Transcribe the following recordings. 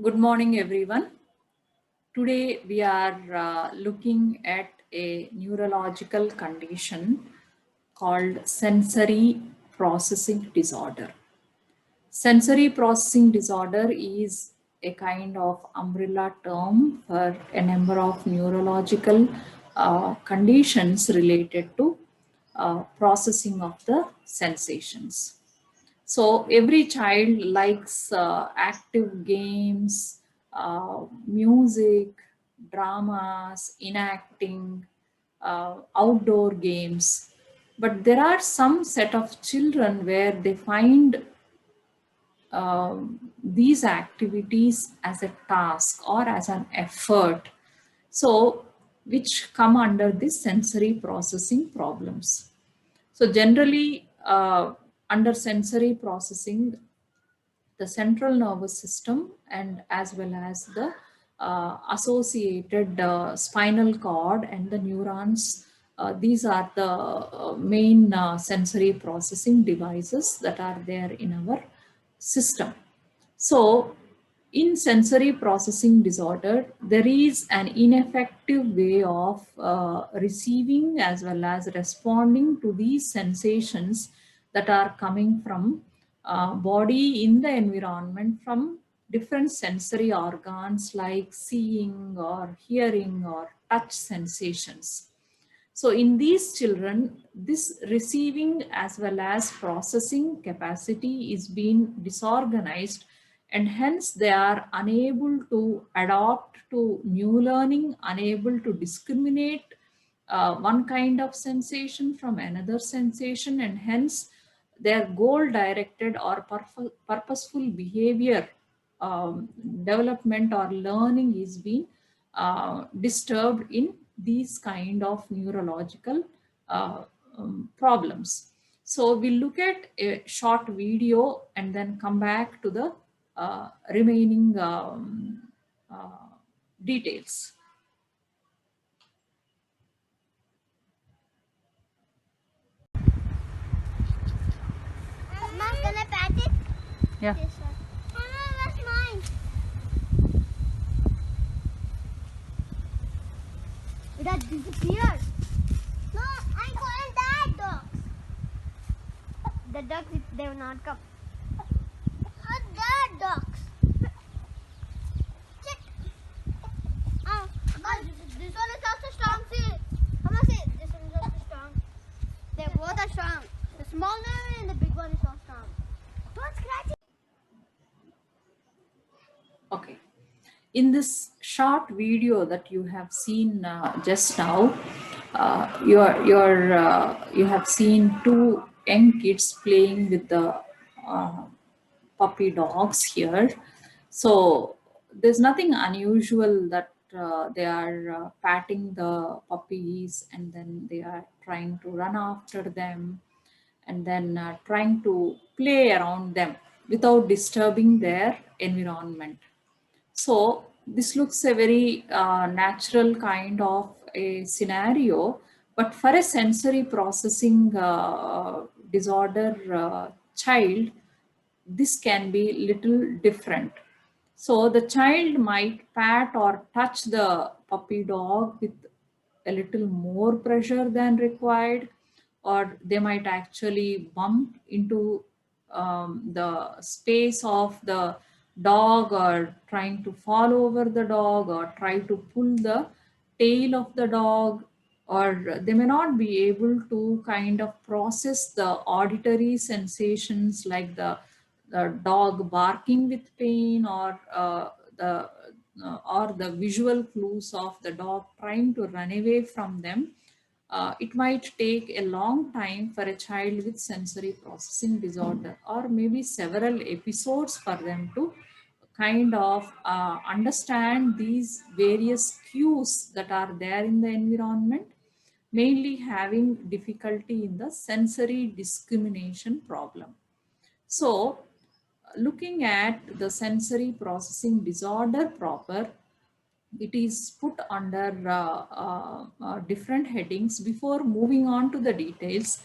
Good morning, everyone. Today we are looking at a neurological condition called sensory processing disorder. Sensory processing disorder is a kind of umbrella term for a number of neurological conditions related to processing of the sensations. So every child likes active games, music, dramas, enacting, outdoor games. But there are some set of children where they find these activities as a task or as an effort, so which come under this sensory processing problems. So generally, under sensory processing, the central nervous system and as well as the associated spinal cord and the neurons, these are the main sensory processing devices that are there in our system. So in sensory processing disorder, there is an ineffective way of receiving as well as responding to these sensations that are coming from body in the environment from different sensory organs like seeing or hearing or touch sensations. So in these children, this receiving as well as processing capacity is being disorganized, and hence they are unable to adapt to new learning, unable to discriminate one kind of sensation from another sensation, and hence their goal directed or purposeful behavior development or learning is being disturbed in these kind of neurological uh, problems. So we'll look at a short video and then come back to the remaining details. Mom, can I pat it? Yeah. Yes, sir. Mama, where's mine? It has disappeared. No, I'm calling that dogs. The dogs, they will not come. That dogs. Check. Oh, this one is also strong. See, Mama, see, this one is also strong. They both are strong. The small one and the big one is so strong. Don't scratch it. Okay. In this short video that you have seen just now, you have seen two young kids playing with the puppy dogs here. So there's nothing unusual that they are patting the puppies and then they are trying to run after them and then trying to play around them without disturbing their environment. So this looks a very natural kind of a scenario, but for a sensory processing disorder child, this can be little different. So the child might pat or touch the puppy dog with a little more pressure than required, or they might actually bump into the space of the dog, or trying to fall over the dog, or try to pull the tail of the dog, or they may not be able to kind of process the auditory sensations like the dog barking with pain, or the visual clues of the dog trying to run away from them. It might take a long time for a child with sensory processing disorder, or maybe several episodes for them to kind of understand these various cues that are there in the environment, mainly having difficulty in the sensory discrimination problem. So, looking at the sensory processing disorder proper, it is put under different headings. Before moving on to the details,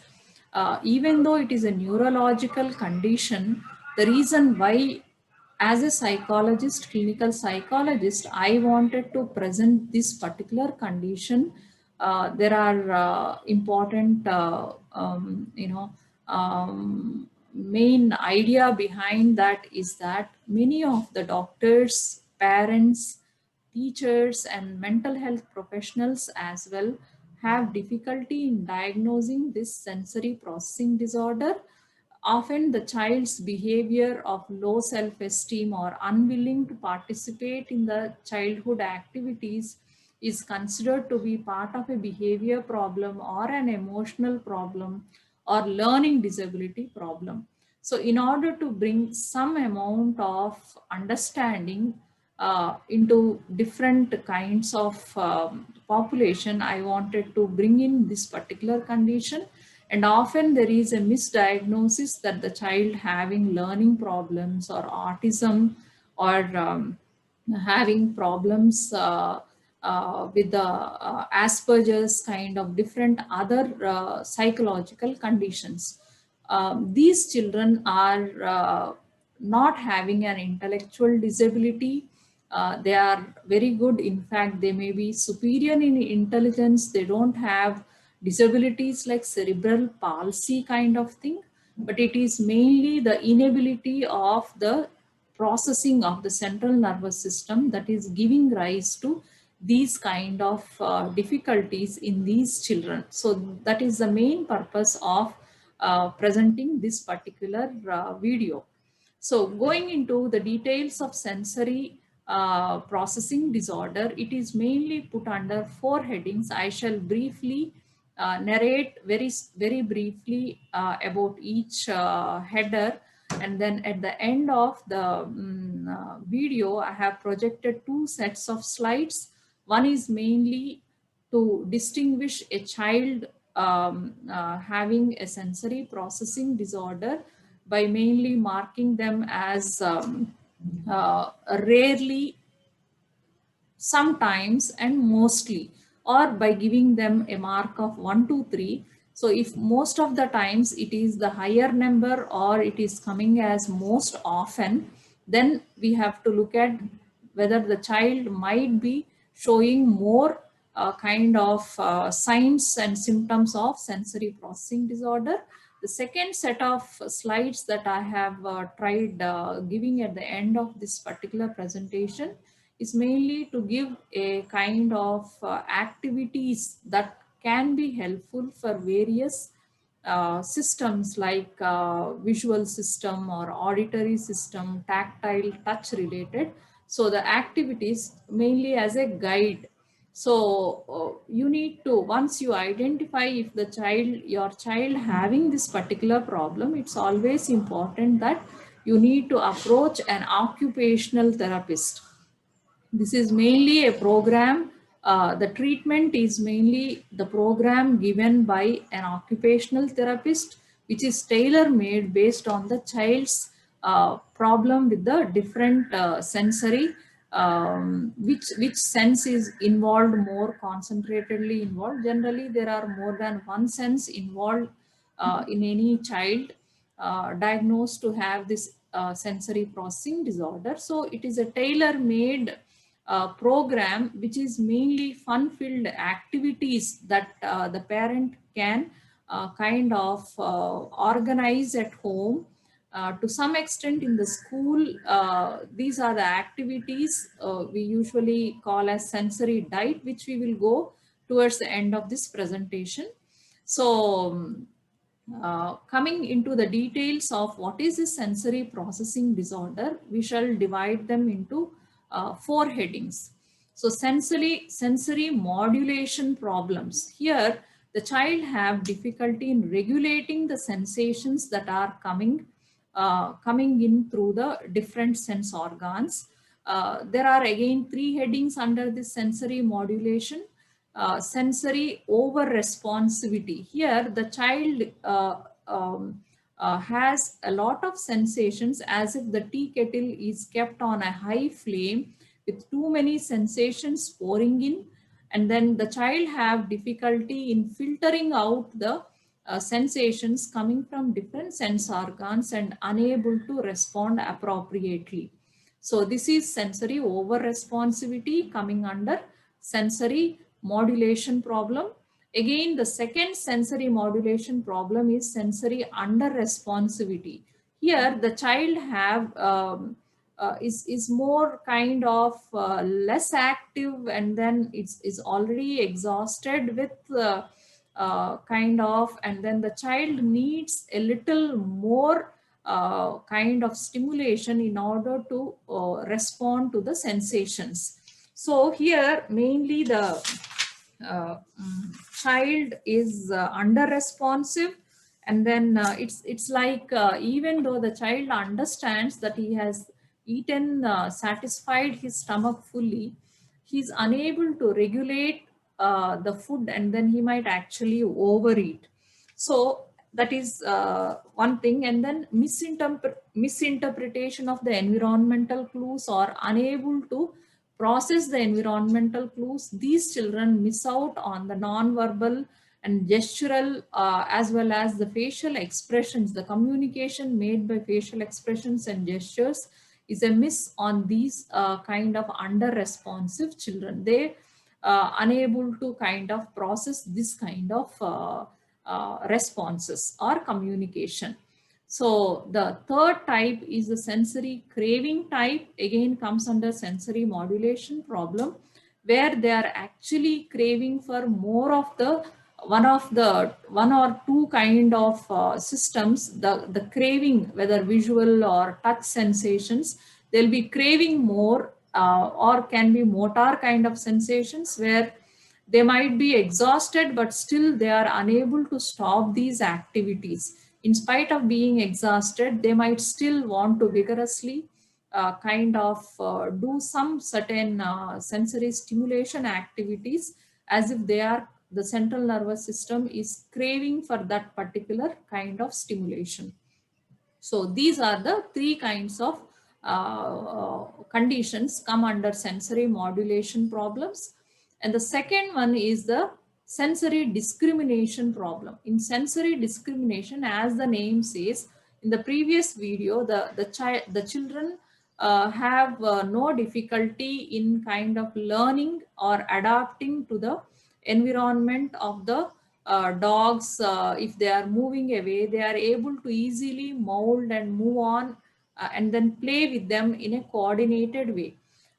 even though it is a neurological condition, the reason why as a psychologist, clinical psychologist, I wanted to present this particular condition. There are important, main idea behind that is that many of the doctors, parents, teachers, and mental health professionals as well have difficulty in diagnosing this sensory processing disorder. Often the child's behavior of low self-esteem or unwilling to participate in the childhood activities is considered to be part of a behavior problem or an emotional problem or learning disability problem. So in order to bring some amount of understanding into different kinds of population, I wanted to bring in this particular condition. And often there is a misdiagnosis that the child having learning problems or autism or having problems with the Asperger's kind of different other psychological conditions. These children are not having an intellectual disability. They are very good. In fact, they may be superior in intelligence. They don't have disabilities like cerebral palsy kind of thing, but it is mainly the inability of the processing of the central nervous system that is giving rise to these kind of difficulties in these children. So that is the main purpose of presenting this particular video. So going into the details of sensory processing disorder, it is mainly put under 4 headings. I shall briefly narrate very briefly about each header, and then at the end of the video I have projected 2 sets of slides. One is mainly to distinguish a child having a sensory processing disorder by mainly marking them as rarely, sometimes, and mostly, or by giving them a mark of 1, 2, 3. So if most of the times it is the higher number or it is coming as most often, then we have to look at whether the child might be showing more kind of signs and symptoms of sensory processing disorder. The second set of slides that I have tried giving at the end of this particular presentation is mainly to give a kind of activities that can be helpful for various systems like visual system or auditory system, tactile, touch related. So the activities mainly as a guide. So you need to, once you identify if the child, your child having this particular problem, it's always important that you need to approach an occupational therapist. This is mainly a program. The treatment is mainly the program given by an occupational therapist, which is tailor-made based on the child's problem with the different sensory, which sense is involved, more concentratedly involved. Generally, there are more than one sense involved in any child diagnosed to have this sensory processing disorder. So it is a tailor-made program which is mainly fun-filled activities that the parent can kind of organize at home. To some extent in the school, these are the activities we usually call as sensory diet, which we will go towards the end of this presentation. So coming into the details of what is this sensory processing disorder, we shall divide them into 4 headings. So sensory modulation problems. Here, the child have difficulty in regulating the sensations that are coming in through the different sense organs. There are again 3 headings under this sensory modulation. Sensory over responsivity. Here the child has a lot of sensations, as if the tea kettle is kept on a high flame with too many sensations pouring in, and then the child have difficulty in filtering out the sensations coming from different sense organs and unable to respond appropriately. So this is sensory over responsivity coming under sensory modulation problem. Again, the second sensory modulation problem is sensory under responsivity. Here the child have is more kind of less active, and then is already exhausted with kind of, and then the child needs a little more kind of stimulation in order to respond to the sensations. So here mainly the child is under responsive, and then it's like even though the child understands that he has eaten satisfied his stomach fully, he's unable to regulate the food, and then he might actually overeat. So that is one thing. And then misinterpretation of the environmental clues, or unable to process the environmental clues. These children miss out on the non-verbal and gestural as well as the facial expressions. The communication made by facial expressions and gestures is a miss on these kind of under responsive children. They unable to kind of process this kind of responses or communication. So the third type is the sensory craving type, again comes under sensory modulation problem, where they are actually craving for more of the one or two kind of systems. The craving, whether visual or touch sensations, they'll be craving more, or can be motor kind of sensations, where they might be exhausted but still they are unable to stop these activities. In spite of being exhausted, they might still want to vigorously kind of do some certain sensory stimulation activities, as if they are, the central nervous system is craving for that particular kind of stimulation. So these are the three kinds of conditions come under sensory modulation problems. And the second one is the sensory discrimination problem. In sensory discrimination, as the name says, in the previous video, the children have no difficulty in kind of learning or adapting to the environment of the dogs. If they are moving away, they are able to easily mold and move on, and then play with them in a coordinated way.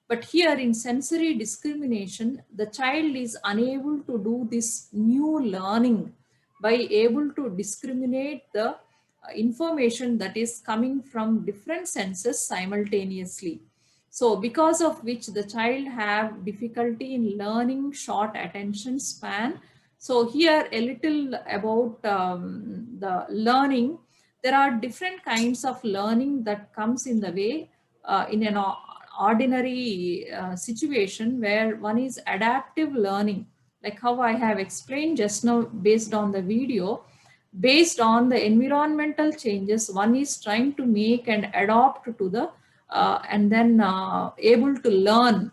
But here in sensory discrimination, the child is unable to do this new learning by able to discriminate the information that is coming from different senses simultaneously. So because of which the child have difficulty in learning short attention span. So here a little about the learning. There are different kinds of learning that comes in the way in an ordinary situation, where one is adaptive learning, like how I have explained just now based on the video. Based on the environmental changes, one is trying to make and adopt to the and then able to learn.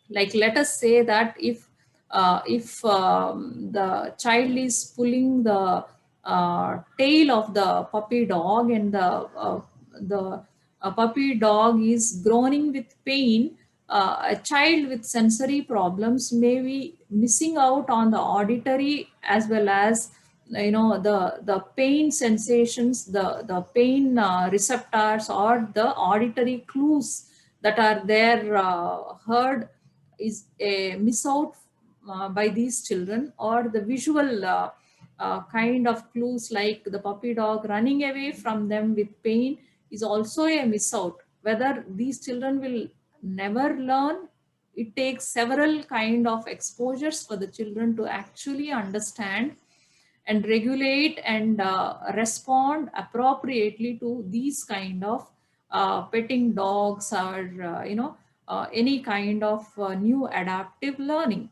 Like let us say that if the child is pulling the tail of the puppy dog, and the puppy dog is groaning with pain, a child with sensory problems may be missing out on the auditory as well as the pain sensations, the pain receptors, or the auditory clues that are there heard is a miss out by these children. Or the visual kind of clues, like the puppy dog running away from them with pain, is also a miss out. Whether these children will never learn, it takes several kind of exposures for the children to actually understand and regulate and respond appropriately to these kind of petting dogs, or any kind of new adaptive learning.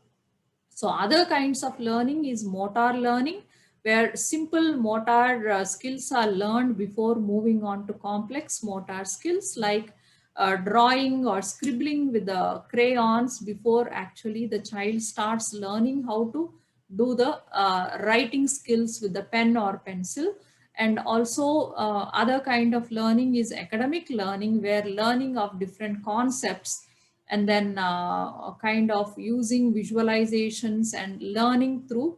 So other kinds of learning is motor learning, where simple motor skills are learned before moving on to complex motor skills, like drawing or scribbling with the crayons, before actually the child starts learning how to do the writing skills with the pen or pencil. And also other kind of learning is academic learning, where learning of different concepts and then a kind of using visualizations and learning through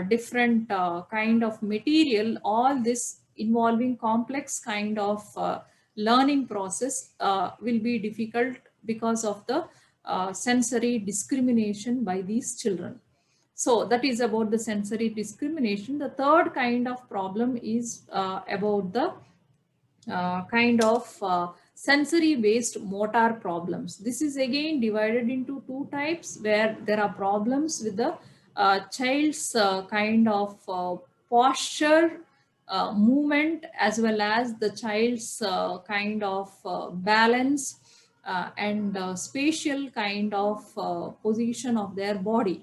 different kind of material, all this involving complex kind of learning process will be difficult because of the sensory discrimination by these children. So that is about the sensory discrimination. The third kind of problem is about the kind of sensory based motor problems. This is again divided into two types, where there are problems with the child's kind of posture, movement, as well as the child's kind of balance and spatial kind of position of their body.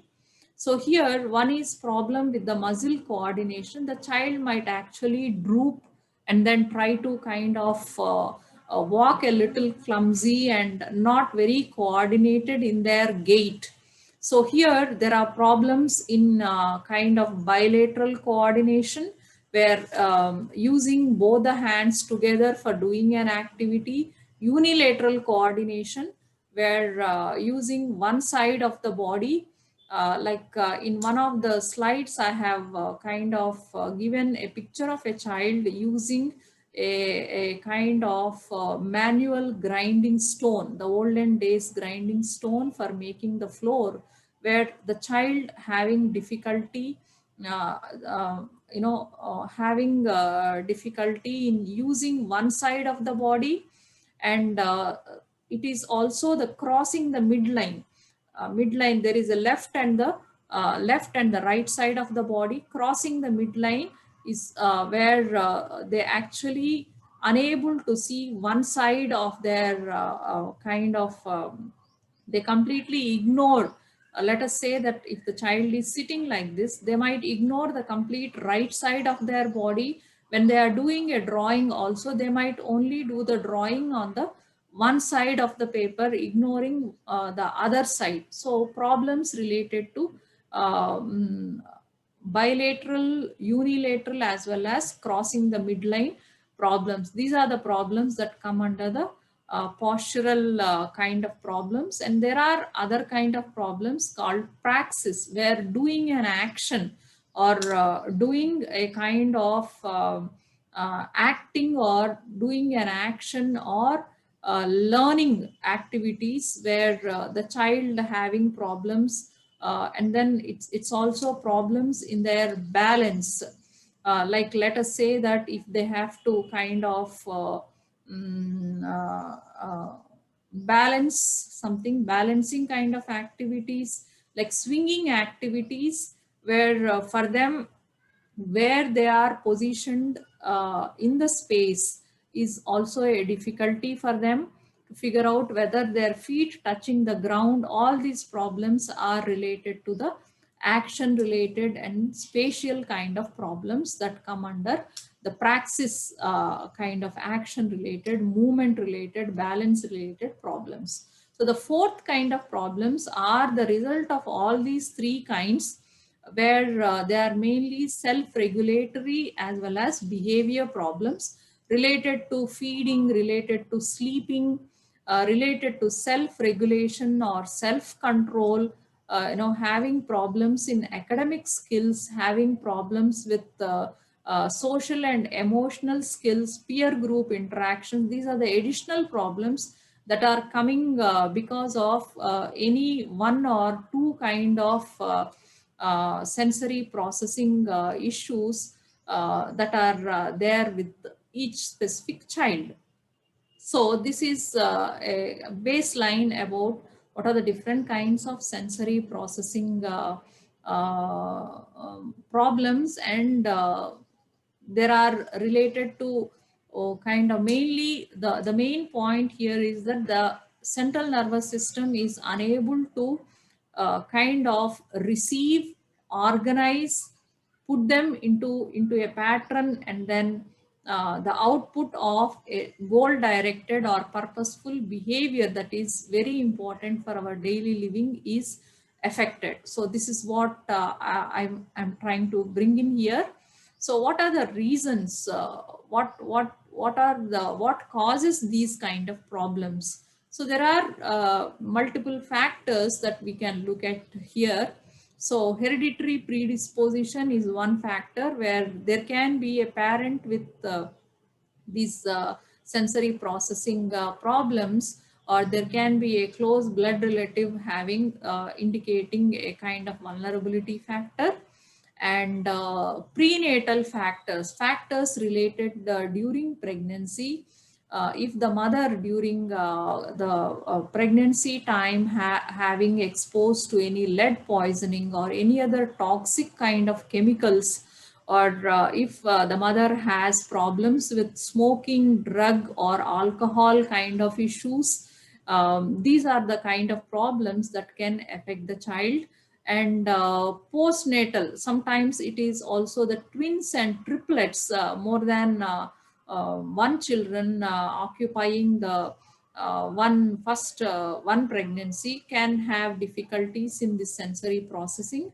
So here one is problem with the muscle coordination. The child might actually droop and then try to kind of walk a little clumsy and not very coordinated in their gait. So here there are problems in kind of bilateral coordination, where using both the hands together for doing an activity, unilateral coordination, where using one side of the body, in one of the slides, I have kind of given a picture of a child using a kind of manual grinding stone, the olden days grinding stone for making the floor, where the child having difficulty, uh, having difficulty in using one side of the body, and it is also the crossing the midline. Midline, there is a left and the right side of the body. Crossing the midline is where they actually unable to see one side of their kind of they completely ignore. Let us say that if the child is sitting like this, they might ignore the complete right side of their body. When they are doing a drawing also, they might only do the drawing on the one side of the paper, ignoring the other side. So problems related to bilateral, unilateral, as well as crossing the midline problems. These are the problems that come under the postural kind of problems. And there are other kind of problems called praxis, where doing an action or doing a kind of acting or doing an action or learning activities, where the child having problems, and then it's also problems in their balance. Like let us say that if they have to kind of mm, uh, uh, balance something, balancing kind of activities, like swinging activities, where for them, where they are positioned in the space is also a difficulty for them to figure out whether their feet touching the ground. All these problems are related to the action related and spatial kind of problems that come under the praxis kind of action related, movement related, balance related problems. So the fourth kind of problems are the result of all these three kinds, where they are mainly self-regulatory as well as behavior problems related to feeding, related to sleeping, related to self-regulation or self-control, having problems in academic skills, having problems with social and emotional skills, peer group interaction. These are the additional problems that are coming because of any one or two kind of sensory processing issues that are there with each specific child. So this is a baseline about what are the different kinds of sensory processing problems, and there are related to kind of mainly the main point here is that the central nervous system is unable to kind of receive, organize, put them into a pattern, and then the output of a goal directed or purposeful behavior that is very important for our daily living is affected. So this is what I'm trying to bring in here. So what are the reasons? What causes these kind of problems? So there are multiple factors that we can look at here. So hereditary predisposition is one factor where there can be a parent with these sensory processing problems, or there can be a close blood relative having indicating a kind of vulnerability factor. And prenatal factors related during pregnancy. If the mother during the pregnancy time having exposed to any lead poisoning or any other toxic kind of chemicals, or if the mother has problems with smoking, drug or alcohol kind of issues, these are the kind of problems that can affect the child. And postnatal, sometimes it is also the twins and triplets, more than one children occupying the one pregnancy can have difficulties in this sensory processing.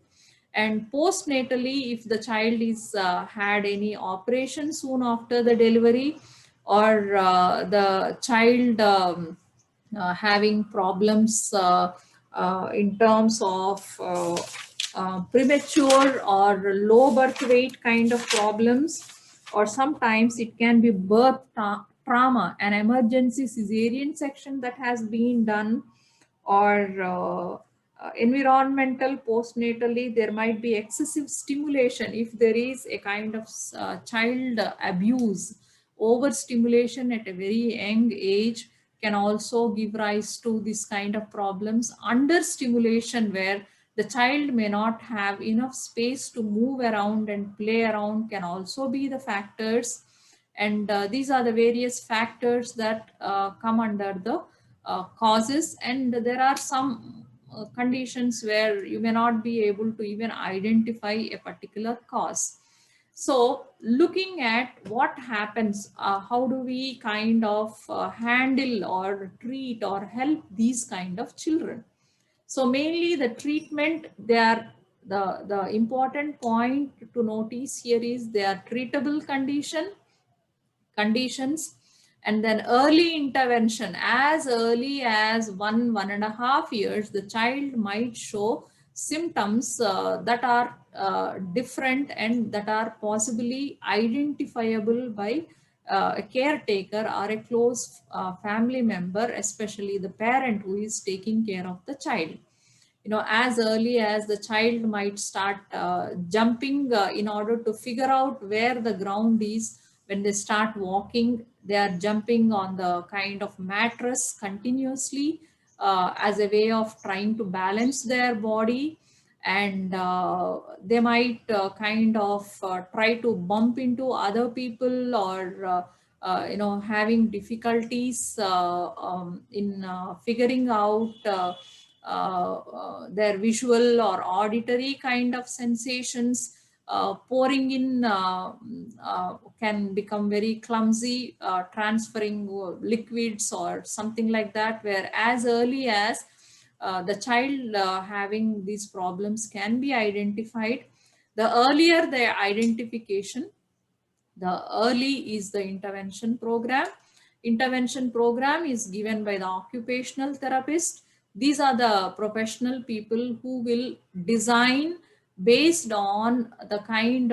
And postnatally, if the child is had any operation soon after the delivery, or the child having problems in terms of premature or low birth weight kind of problems, or sometimes it can be trauma, an emergency cesarean section that has been done, or environmental postnatally, there might be excessive stimulation. If there is a kind of child abuse, overstimulation at a very young age can also give rise to this kind of problems. Under stimulation, where the child may not have enough space to move around and play around, can also be the factors. And these are the various factors that come under the causes. And there are some conditions where you may not be able to even identify a particular cause. So looking at what happens, how do we kind of handle or treat or help these kind of children? So mainly the treatment, they are the important point to notice here is they are treatable conditions. And then early intervention, as early as 1.5 years, the child might show symptoms that are different and that are possibly identifiable by a caretaker or a close family member, especially the parent who is taking care of the child. As early as the child might start jumping in order to figure out where the ground is. When they start walking, they are jumping on the kind of mattress continuously, as a way of trying to balance their body. And they might kind of try to bump into other people, or having difficulties in figuring out their visual or auditory kind of sensations. Pouring in can become very clumsy, transferring liquids or something like that, where as early as the child having these problems can be identified. The earlier the identification, the early is the intervention program. Intervention program is given by the occupational therapist. These are the professional people who will design based on the kind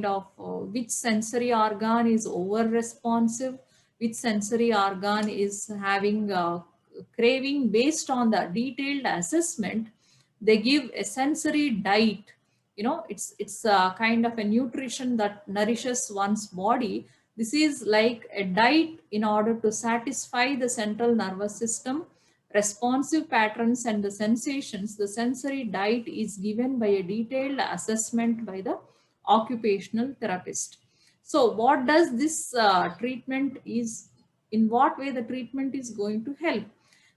of which sensory organ is over responsive, which sensory organ is having craving. Based on the detailed assessment, they give a sensory diet. It's a kind of a nutrition that nourishes one's body. This is like a diet in order to satisfy the central nervous system responsive patterns and the sensations. The sensory diet is given by a detailed assessment by the occupational therapist. So what does this treatment is, in what way the treatment is going to help?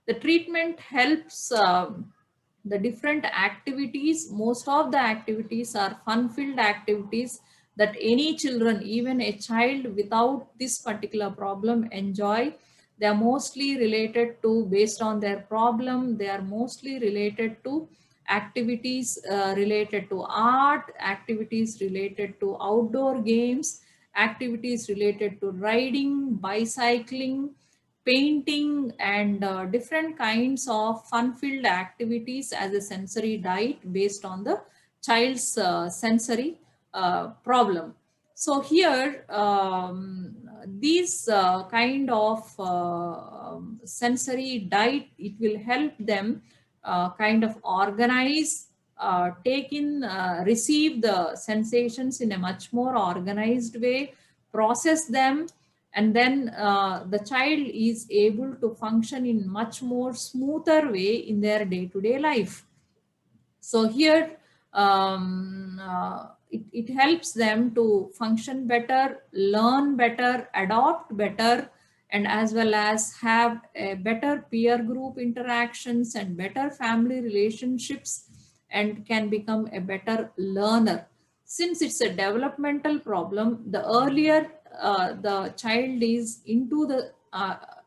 The treatment helps the different activities. Most of the activities are fun filled activities that any children, even a child without this particular problem, enjoy. They are mostly related to, based on their problem, they are mostly related to activities related to art, activities related to outdoor games, activities related to riding, bicycling, painting, and different kinds of fun-filled activities as a sensory diet based on the child's sensory problem. So here, these kind of sensory diet, it will help them kind of organize, take in, receive the sensations in a much more organized way, process them, and then the child is able to function in much more smoother way in their day-to-day life. So here, it helps them to function better, learn better, adopt better, and as well as have a better peer group interactions and better family relationships, and can become a better learner. Since it's a developmental problem, the earlier the child is into the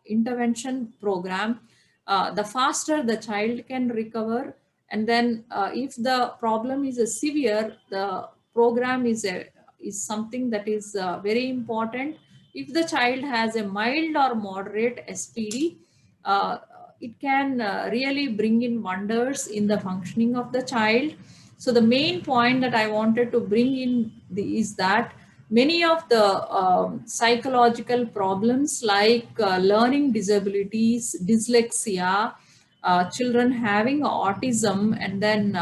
intervention program, the faster the child can recover. And then if the problem is a severe, the program is something that is very important. If the child has a mild or moderate SPD, uh, it can really bring in wonders in the functioning of the child. So the main point that I wanted to bring in is that many of the psychological problems like learning disabilities, dyslexia, children having autism, and then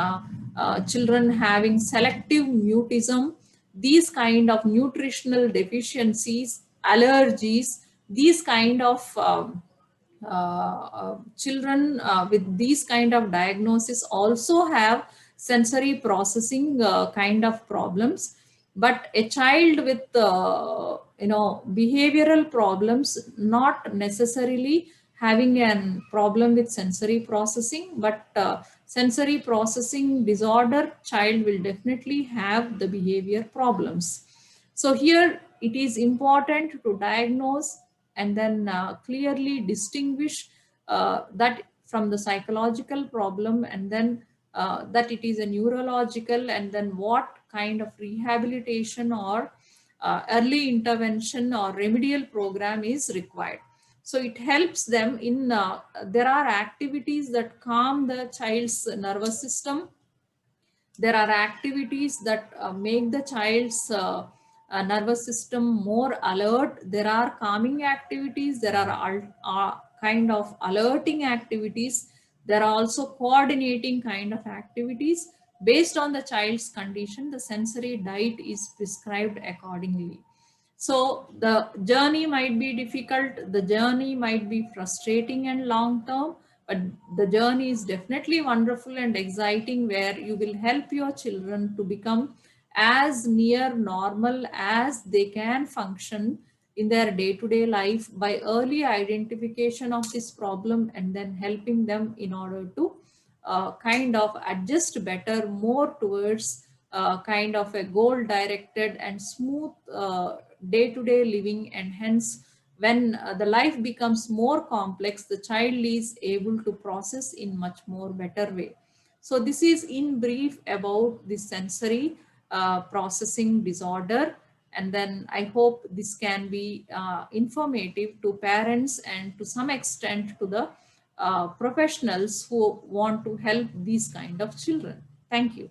children having selective mutism, these kind of nutritional deficiencies, allergies, these kind of children with these kind of diagnosis also have sensory processing kind of problems. But a child with behavioral problems, not necessarily having a problem with sensory processing, but sensory processing disorder child will definitely have the behavior problems. So here it is important to diagnose and then clearly distinguish that from the psychological problem, and then that it is a neurological, and then what kind of rehabilitation or early intervention or remedial program is required. So it helps them in, there are activities that calm the child's nervous system. There are activities that make the child's nervous system more alert. There are calming activities. There are kind of alerting activities. There are also coordinating kind of activities. Based on the child's condition, the sensory diet is prescribed accordingly. So the journey might be difficult, the journey might be frustrating and long term, but the journey is definitely wonderful and exciting, where you will help your children to become as near normal as they can function in their day-to-day life by early identification of this problem, and then helping them in order to kind of adjust better more towards kind of a goal directed and smooth day-to-day living. And hence, when the life becomes more complex, the child is able to process in much more better way. So this is in brief about the sensory processing disorder. And then I hope this can be informative to parents and to some extent to the professionals who want to help these kind of children. Thank you.